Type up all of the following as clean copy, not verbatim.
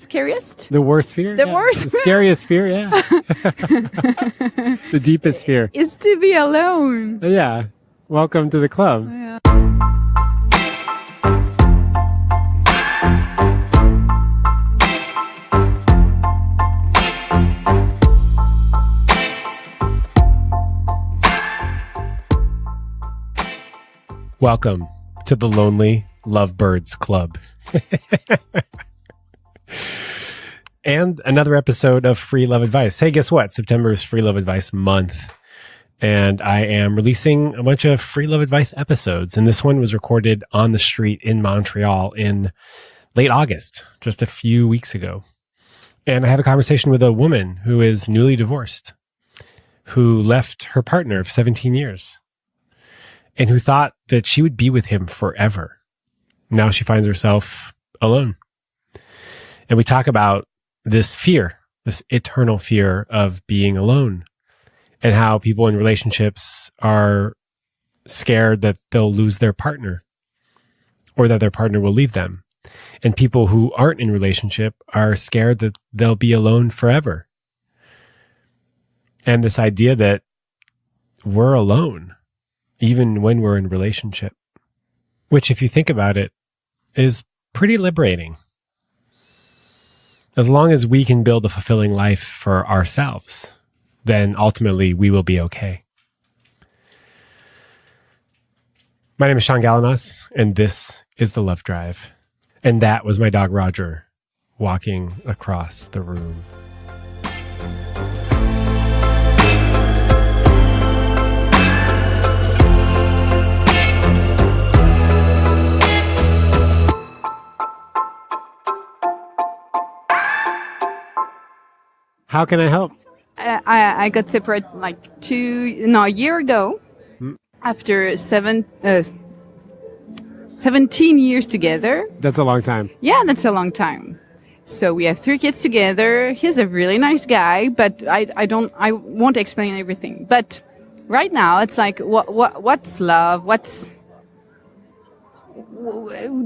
Scariest? The worst fear? The worst? The scariest fear, yeah. The deepest fear. It's to be alone. Yeah. Welcome to the club. Yeah. Welcome to the Lonely Lovebirds Club. And another episode of Free Love Advice. Hey, guess what? September is Free Love Advice month. And I am releasing a bunch of Free Love Advice episodes. And this one was recorded on the street in Montreal in late August, just a few weeks ago. And I have a conversation with a woman who is newly divorced, who left her partner of 17 years, and who thought that she would be with him forever. Now she finds herself alone. And we talk about this fear, this eternal fear of being alone, and how people in relationships are scared that they'll lose their partner or that their partner will leave them. And people who aren't in relationship are scared that they'll be alone forever. And this idea that we're alone, even when we're in relationship, which, if you think about it, is pretty liberating. As long as we can build a fulfilling life for ourselves, then ultimately we will be okay. My name is Sean Galanos, and this is The Love Drive. And that was my dog Roger walking across the room. How can I help? I got separated like a year ago after 17 years together. That's a long time. Yeah, that's a long time. So we have 3 kids together. He's a really nice guy, but I won't explain everything. But right now it's like, what's love?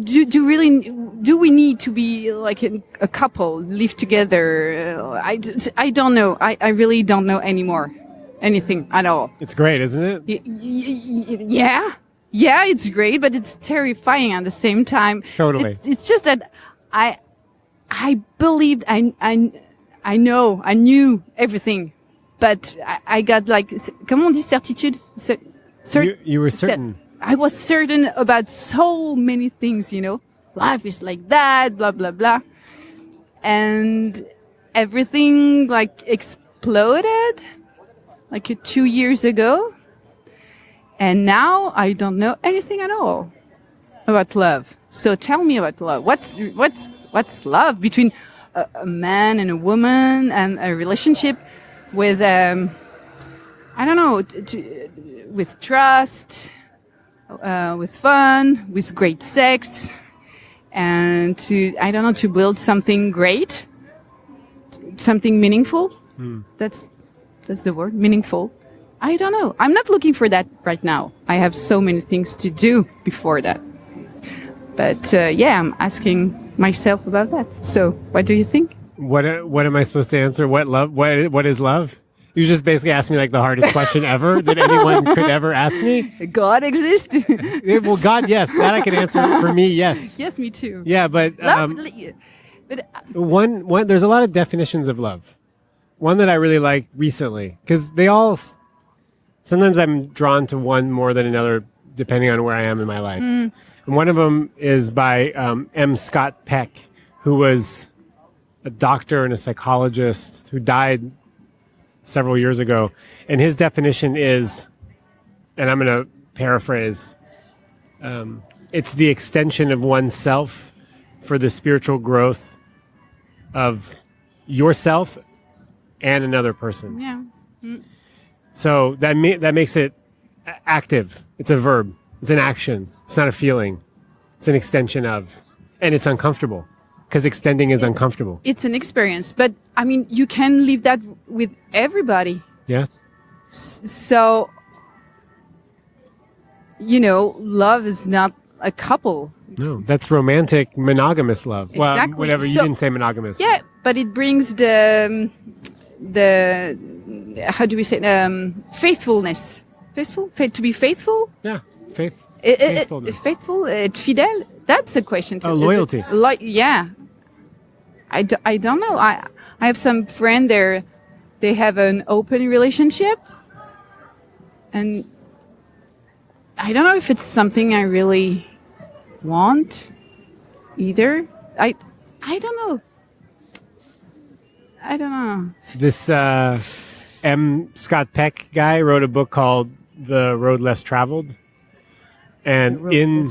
Do we need to be like a couple, live together? I don't know. I really don't know anymore. Anything at all. It's great, isn't it? Yeah, it's great, but it's terrifying at the same time. Totally. It's just that I believed I knew everything, but I got like, comment on dit certitude? You were certain. I was certain about so many things, life is like that, blah, blah, blah. And everything like exploded like 2 years ago. And now I don't know anything at all about love. So tell me about love. What's love between a man and a woman, and a relationship with, I don't know, with trust, with fun, with great sex, and to build something great, something meaningful. That's the word, meaningful. I don't know. I'm not looking for that right now. I have so many things to do before that. But I'm asking myself about that. So what do you think? What am I supposed to answer? What is love? You just basically asked me like the hardest question ever that anyone could ever ask me. God exists? Well, God, yes. That I can answer. For me, yes. Yes, me too. Yeah, but one there's a lot of definitions of love. One that I really like recently, because they all, sometimes I'm drawn to one more than another depending on where I am in my life. And one of them is by M. Scott Peck, who was a doctor and a psychologist who died several years ago. And his definition is, and I'm going to paraphrase, it's the extension of oneself for the spiritual growth of yourself and another person. Yeah. So that makes it active. It's a verb. It's an action. It's not a feeling. It's an extension of, and it's uncomfortable. Because extending is uncomfortable. It's an experience, but I mean, you can live that with everybody. Yeah. So, love is not a couple. No, that's romantic, monogamous love. Well, Exactly. whatever. You didn't say monogamous. Yeah, but it brings the how do we say faithfulness? To be faithful. Yeah, faithfulness. Faithful, fidèle. That's a question too. Oh, loyalty. Yeah. I don't know. I have some friend there. They have an open relationship, and I don't know if it's something I really want either. I don't know. I don't know. This M. Scott Peck guy wrote a book called The Road Less Traveled. And in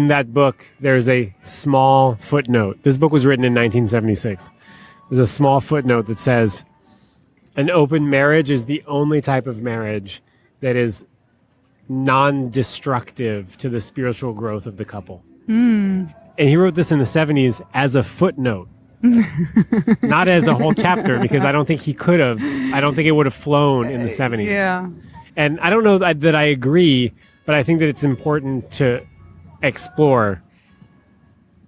that book, there's a small footnote. This book was written in 1976. There's a small footnote that says, an open marriage is the only type of marriage that is non-destructive to the spiritual growth of the couple. And he wrote this in the 70s as a footnote. Not as a whole chapter, because I don't think he could have. I don't think it would have flown in the 70s. Yeah. And I don't know that I agree, but I think that it's important to explore.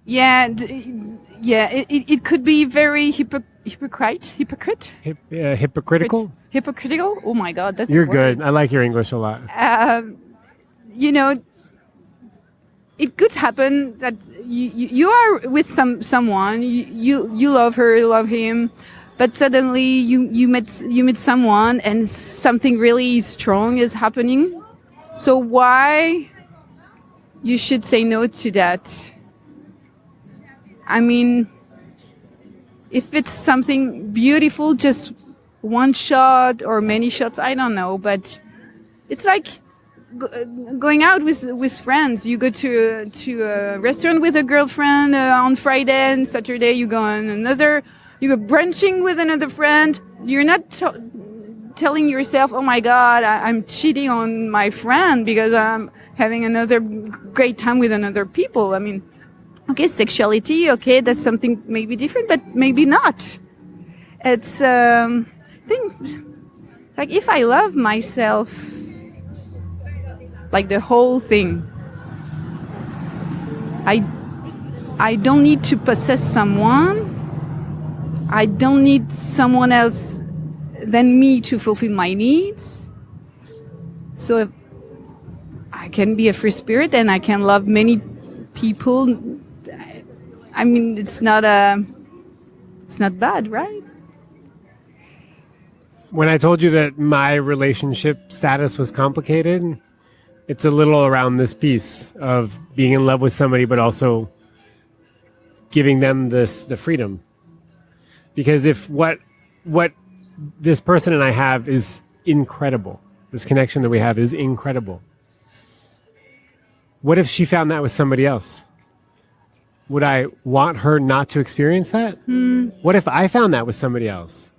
Yeah, it could be very hypocritical. Hypocritical? Oh my God, that's You're good. I like your English a lot. You know, it could happen that you are with someone, you love her, you love him, but suddenly you meet someone and something really strong is happening. So why you should say no to that? I mean, if it's something beautiful, just one shot or many shots, I don't know, but it's like going out with friends. You go to a restaurant with a girlfriend on Friday, and Saturday you go brunching with another friend. You're not telling yourself, oh my God, I'm cheating on my friend because I'm having another great time with another people. I mean, okay, sexuality, okay, that's something maybe different, but maybe not. It's thing like if I love myself, like the whole thing, I don't need to possess someone. I don't need someone else than me to fulfill my needs. So if I can be a free spirit and I can love many people. I mean, it's not bad, right? When I told you that my relationship status was complicated, it's a little around this piece of being in love with somebody, but also giving them the freedom. Because if what this person and I have is incredible, this connection that we have is incredible. What if she found that with somebody else? Would I want her not to experience that? What if I found that with somebody else?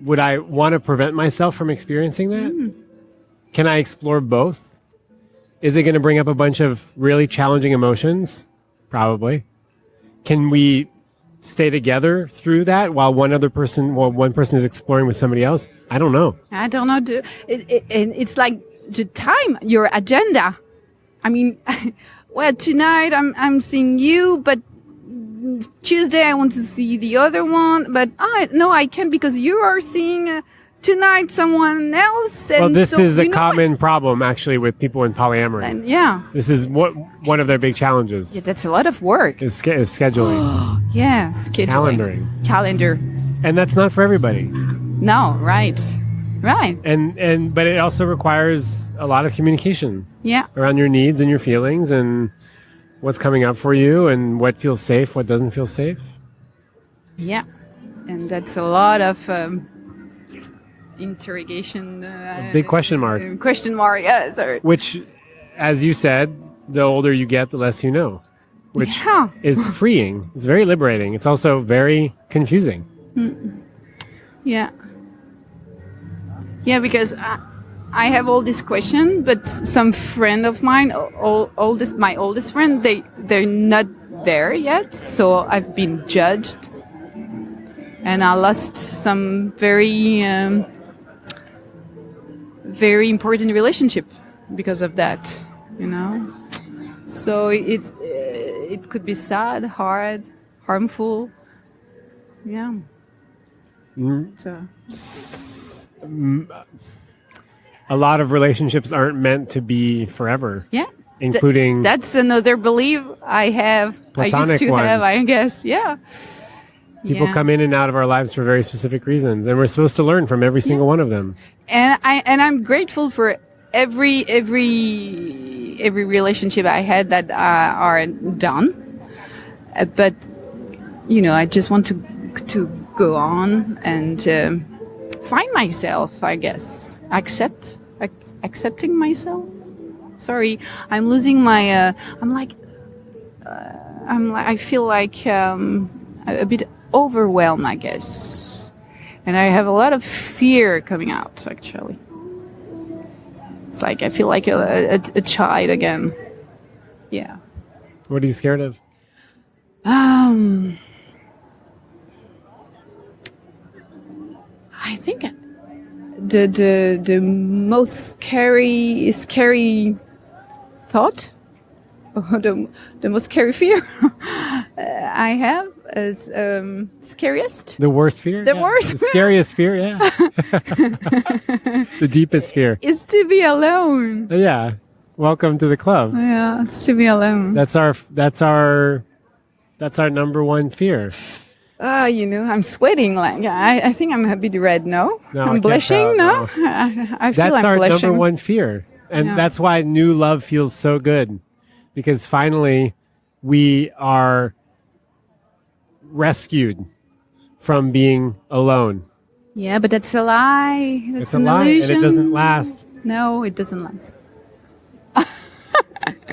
Would I want to prevent myself from experiencing that? Can I explore both? Is it going to bring up a bunch of really challenging emotions? Probably. Can we stay together through that while one person is exploring with somebody else? I don't know. I don't know. It's like the time, your agenda. I mean, well, tonight I'm seeing you, but Tuesday I want to see the other one, but I can't because you are seeing tonight someone else. And well, this is a common problem actually with people in polyamory. And yeah, this is one of their big challenges. Yeah, that's a lot of work. Is scheduling. Yeah, scheduling. Calendar. And that's not for everybody. No, right. But it also requires a lot of communication. Yeah. Around your needs and your feelings and what's coming up for you and what feels safe, what doesn't feel safe. Yeah. And that's a lot of interrogation. A big question mark. Question mark, yeah, sorry. Which, as you said, the older you get, the less you know. Which is freeing. It's very liberating. It's also very confusing. Yeah. Yeah, because I have all this question, but some friend of mine, my oldest friend, they're not there yet. So I've been judged, and I lost some very very important relationship because of that. You know. So it could be sad, hard, harmful. Yeah. So A lot of relationships aren't meant to be forever. yeah. Including That's another belief I have. Platonic I used to have, ones. I guess. Yeah. people Yeah. come in and out of our lives for very specific reasons, and we're supposed to learn from every single one of them. And I'm grateful for every relationship I had that are done. But I just want to go on and find myself. I guess accepting myself. Sorry, I'm losing my. I feel like a bit overwhelmed, I guess, and I have a lot of fear coming out. Actually, it's like I feel like a child again. Yeah. What are you scared of? I think the most scary thought, or the most scary fear I have is scariest. The worst fear? The Yeah. worst? The scariest fear, yeah. The deepest fear. It's to be alone. Yeah. Welcome to the club. Yeah, it's to be alone. That's our number one fear. I'm sweating. Like I think I'm a bit red. No, No, I I'm can't blushing. tell, No, I feel That's I'm our blushing. number one fear. And Yeah. that's why new love feels so good. Because finally we are rescued from being alone. Yeah, but that's a lie. That's It's a an lie, illusion. and it doesn't last. No, it doesn't last.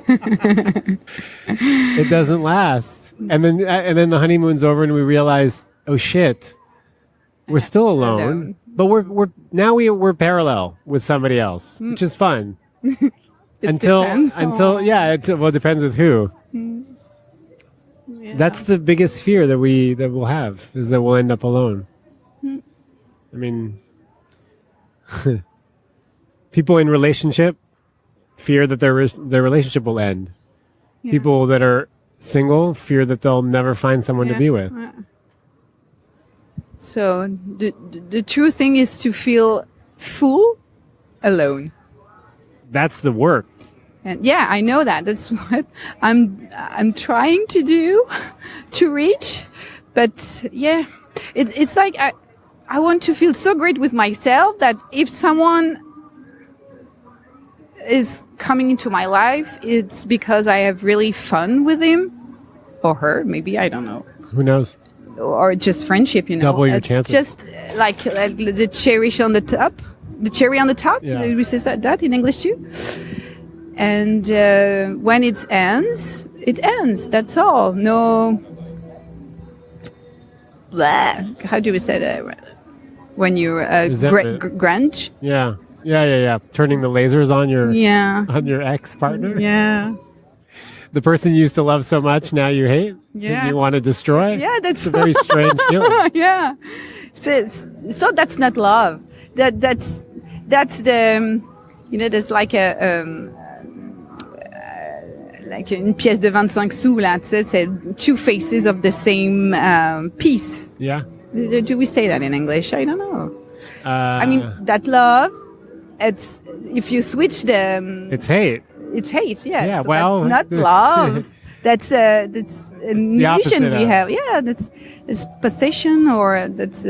It doesn't last. And then the honeymoon's over and we realize, oh shit, we're still alone. Alone. But we're parallel with somebody else, which is fun. until depends. it depends with who. Yeah. That's the biggest fear that we'll have, is that we'll end up alone. I mean, people in relationship fear that their relationship will end. Yeah. People that are single fear that they'll never find someone to be with. Yeah. So the true thing is to feel full alone. That's the work. And yeah, I know that. That's what I'm trying to do to reach. But yeah, it's like I want to feel so great with myself that if someone is coming into my life, it's because I have really fun with him or her. Maybe, I don't know. Who knows? Or just friendship, Double your it's chances. just like the cherry on the top. The cherry on the top. Yeah. We say that in English too. And when it ends, it ends. That's all. No. Blah. How do we say that? When you're Resentment. grunge. Yeah. Turning the lasers on your Yeah. ex partner. Yeah. The person you used to love so much, now you hate. Yeah. And you want to destroy. Yeah, It's a very strange feeling. Yeah. So that's not love. That's the there's like like une pièce de 25 sous là, tu sais, c'est two faces of the same piece. Yeah. Do we say that in English? I don't know. I I mean, that love, it's if you switch the it's hate. it's hate. Yeah. Yeah, So well, that's not love. That's an illusion opposite we of. have. Yeah, that's it's possession, or that's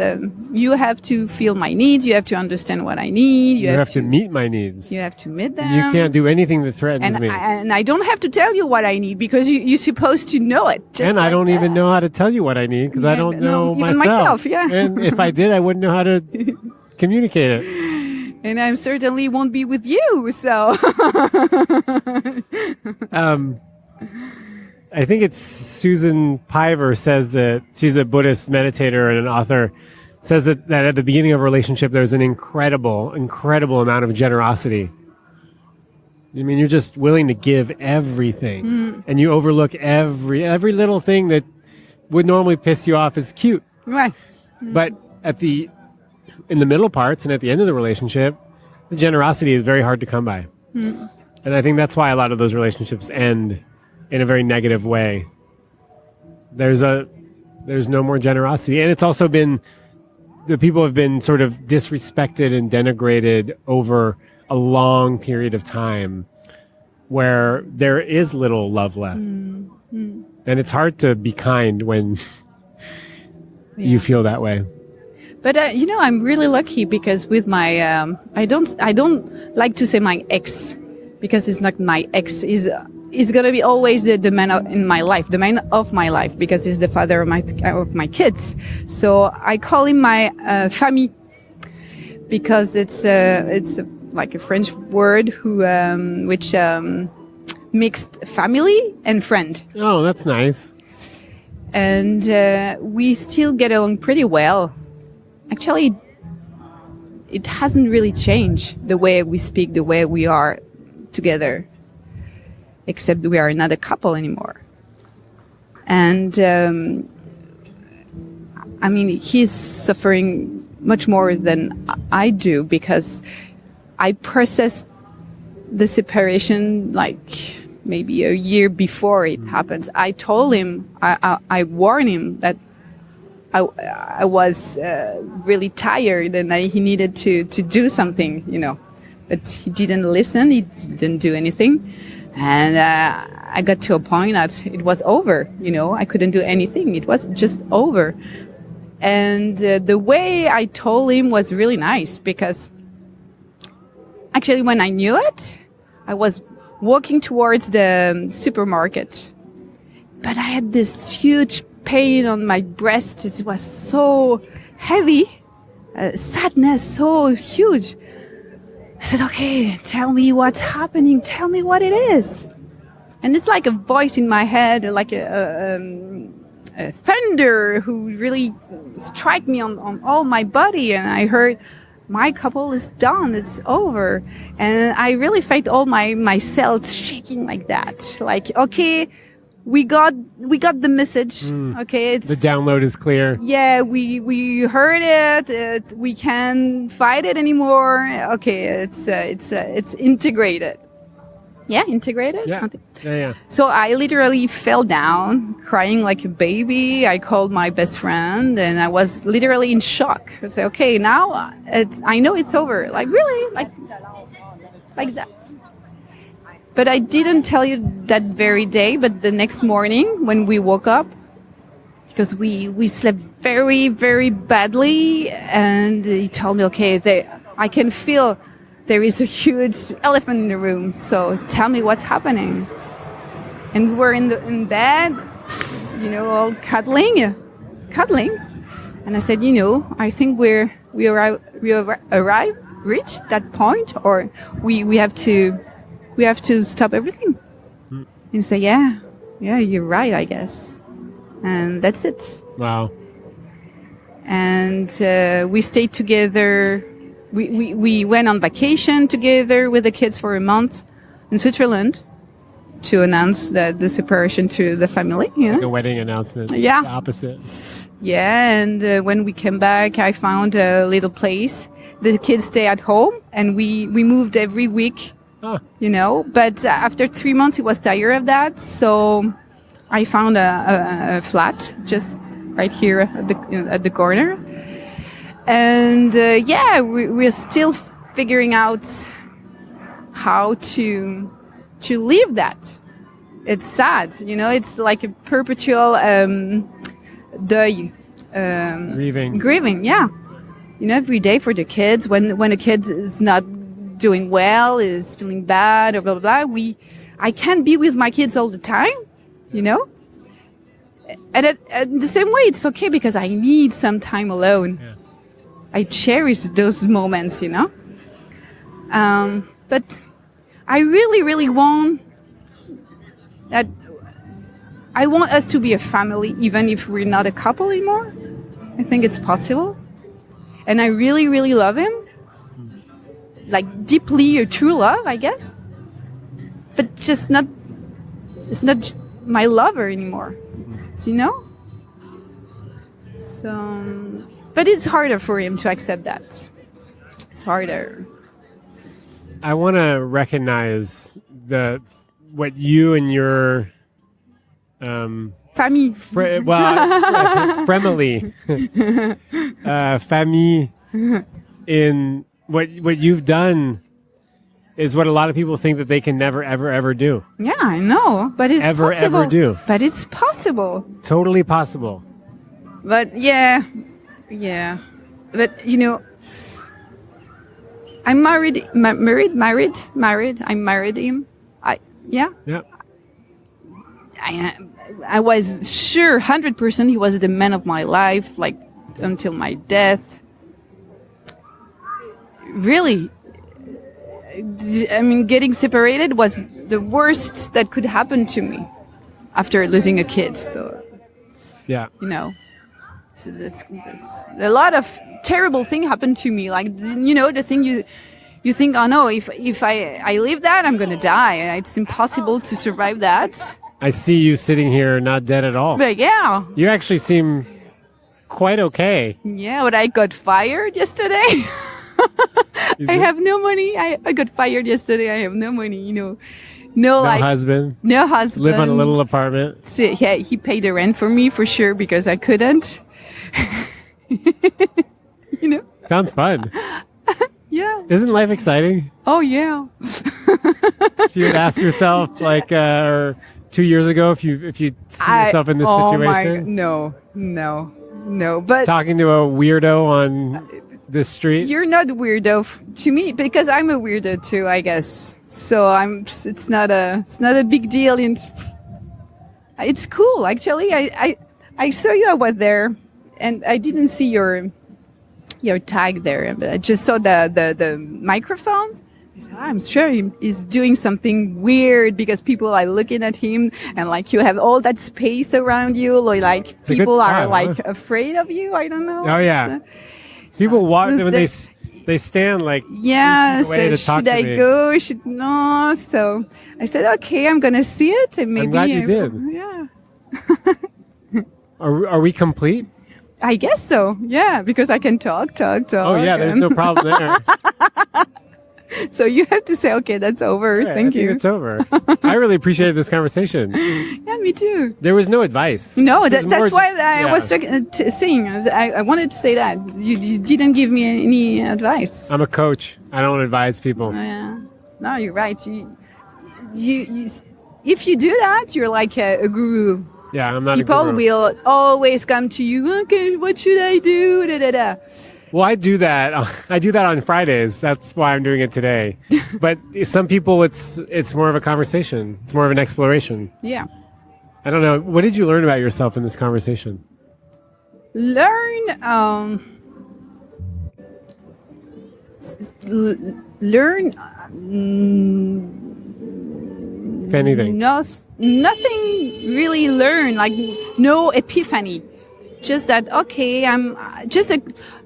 you have to feel my needs. You have to understand what I need. You have to meet my needs. You have to meet them. You can't do anything that threatens and me. I don't have to tell you what I need because you're supposed to know it. Just And I like don't even that. know how to tell you what I need because I Yeah, don't no, know even myself, yeah. And if I did, I wouldn't know how to communicate it. And I certainly won't be with you. So I think it's Susan Piver says that she's a Buddhist meditator and an author, says that at the beginning of a relationship, there's an incredible amount of generosity. I mean, you're just willing to give everything and you overlook every little thing that would normally piss you off as cute. right. But in the middle parts and at the end of the relationship, the generosity is very hard to come by. And I think that's why a lot of those relationships end in a very negative way. There's no more generosity. And it's also been, the people have been sort of disrespected and denigrated over a long period of time where there is little love left. And it's hard to be kind when you feel that way. But I'm really lucky because with my I don't like to say my ex, because it's not my ex. Is gonna be always the man in my life, the man of my life, because he's the father of my kids. So I call him my famille, because it's like a French word which mixed family and friend. Oh, that's nice. And we still get along pretty well. Actually, it hasn't really changed the way we speak, the way we are together, except we are not a couple anymore. And I mean, he's suffering much more than I do, because I processed the separation like maybe a year before it happens. I told him, I warned him that I was really tired and he needed to do something, but he didn't listen. He didn't do anything. And I got to a point that it was over, I couldn't do anything. It was just over. And the way I told him was really nice, because actually when I knew it, I was walking towards the supermarket, but I had this huge pain on my breast. It was so heavy, sadness so huge. I said, okay, tell me what's happening. Tell me what it is. And it's like a voice in my head, like a thunder who really struck me on all my body. And I heard, my couple is done. It's over. And I really felt all my cells shaking like that. Like, okay, we got the message. Okay, the download is clear. Yeah, we heard it. We can't fight it anymore. Okay, it's integrated. Yeah, integrated. Yeah. So I literally fell down, crying like a baby. I called my best friend, and I was literally in shock. I said, okay, now I know it's over. Like, really, like that. But I didn't tell you that very day, but the next morning when we woke up, because we slept very, very badly, and he told me, okay, I can feel there is a huge elephant in the room, so tell me what's happening. And we were in bed, all cuddling. And I said, I think we reached that point, or we have to stop everything. And say, yeah, you're right, I guess. And that's it. Wow. And we stayed together. We went on vacation together with the kids for a month in Switzerland to announce the separation to the family. Like a wedding announcement. Yeah. The opposite. Yeah, and when we came back, I found a little place. The kids stay at home, and we moved every week. But after 3 months, he was tired of that. So I found a flat just right here at the corner. And we're still figuring out how to live that. It's sad, it's like a perpetual deuil. Grieving, yeah. Every day for the kids, when a kid is not doing well, is feeling bad, or blah, blah, blah. I can't be with my kids all the time, And at the same way, it's okay because I need some time alone. Yeah. I cherish those moments, But I really, really want that. I want us to be a family, even if we're not a couple anymore. I think it's possible. And I really, really love him. Like deeply a true love, I guess. But it's not my lover anymore. So, but it's harder for him to accept that. It's harder. I want to recognize what you and your Famille. Family. Famille in what you've done is what a lot of people think that they can never, ever, ever do. Yeah, I know, but it's ever, possible. Ever do. But it's possible. Totally possible. But yeah. But I'm married. I married him. Yeah. I was sure 100% he was the man of my life, like until my death. Really. I mean, getting separated was the worst that could happen to me after losing a kid. So, yeah, so that's a lot of terrible thing happened to me. Like, the thing you think, oh no, if I live that, I'm going to die. It's impossible to survive that. I see you sitting here not dead at all. But yeah. You actually seem quite okay. Yeah, but I got fired yesterday. I have no money. I got fired yesterday. I have no money, No husband. No husband. Live on a little apartment. So, yeah, he paid the rent for me for sure because I couldn't. Sounds fun. Yeah. Isn't life exciting? Oh, yeah. If you would ask yourself, or 2 years ago, if you see yourself in this situation. No. But talking to a weirdo on this street. You're not a weirdo to me because I'm a weirdo too, I guess. So it's not a big deal. It's cool actually. I saw you. I was there, and I didn't see your tag there. But I just saw the microphones. I said, I'm sure he's doing something weird because people are looking at him, and like you have all that space around you, or like it's people are like afraid of you. I don't know. Oh yeah. People walk when they stand like so should I go? No. So I said, okay, I'm gonna see it, and maybe I'm glad you did. Yeah. Are we complete? I guess so. Yeah, because I can talk. Oh yeah, there's no problem there. So you have to say, okay, that's over. Yeah, Thank you. It's over. I really appreciated this conversation. Yeah, me too. There was no advice. No, that's why I was saying. I wanted to say that. You didn't give me any advice. I'm a coach. I don't advise people. Oh, yeah. No, you're right. You if you do that, you're like a guru. Yeah, I'm not a guru. People will always come to you. Okay, what should I do? Da, da, da. Well, I do that. I do that on Fridays. That's why I'm doing it today. But some people, it's more of a conversation. It's more of an exploration. Yeah. I don't know. What did you learn about yourself in this conversation? Learn if anything. Nothing really learn. Like no epiphany. Just that, okay, I'm just a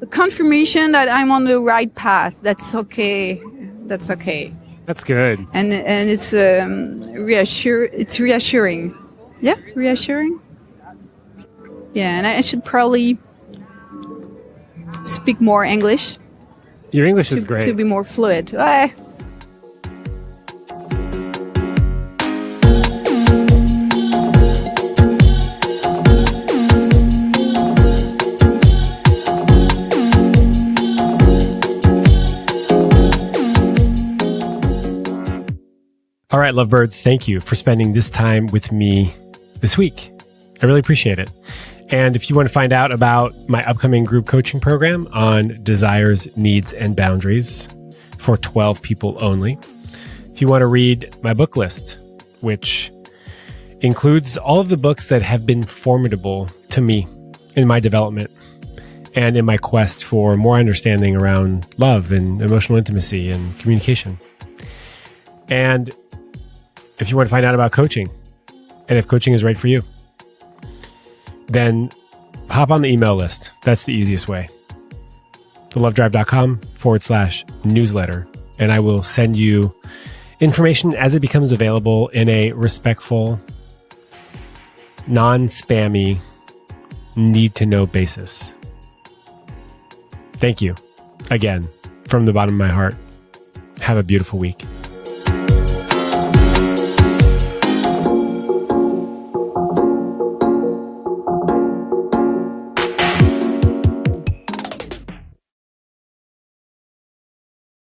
confirmation that I'm on the right path. That's okay. That's good. And it's It's reassuring. Yeah, reassuring. Yeah, and I should probably speak more English. Your English is great. To be more fluid. All right, Lovebirds, thank you for spending this time with me this week. I really appreciate it. And if you want to find out about my upcoming group coaching program on desires, needs, and boundaries for 12 people only, if you want to read my book list, which includes all of the books that have been formidable to me in my development and in my quest for more understanding around love and emotional intimacy and communication. And if you want to find out about coaching and if coaching is right for you, then hop on the email list. That's the easiest way. thelovedrive.com/newsletter. And I will send you information as it becomes available in a respectful, non-spammy, need-to-know basis. Thank you again from the bottom of my heart. Have a beautiful week.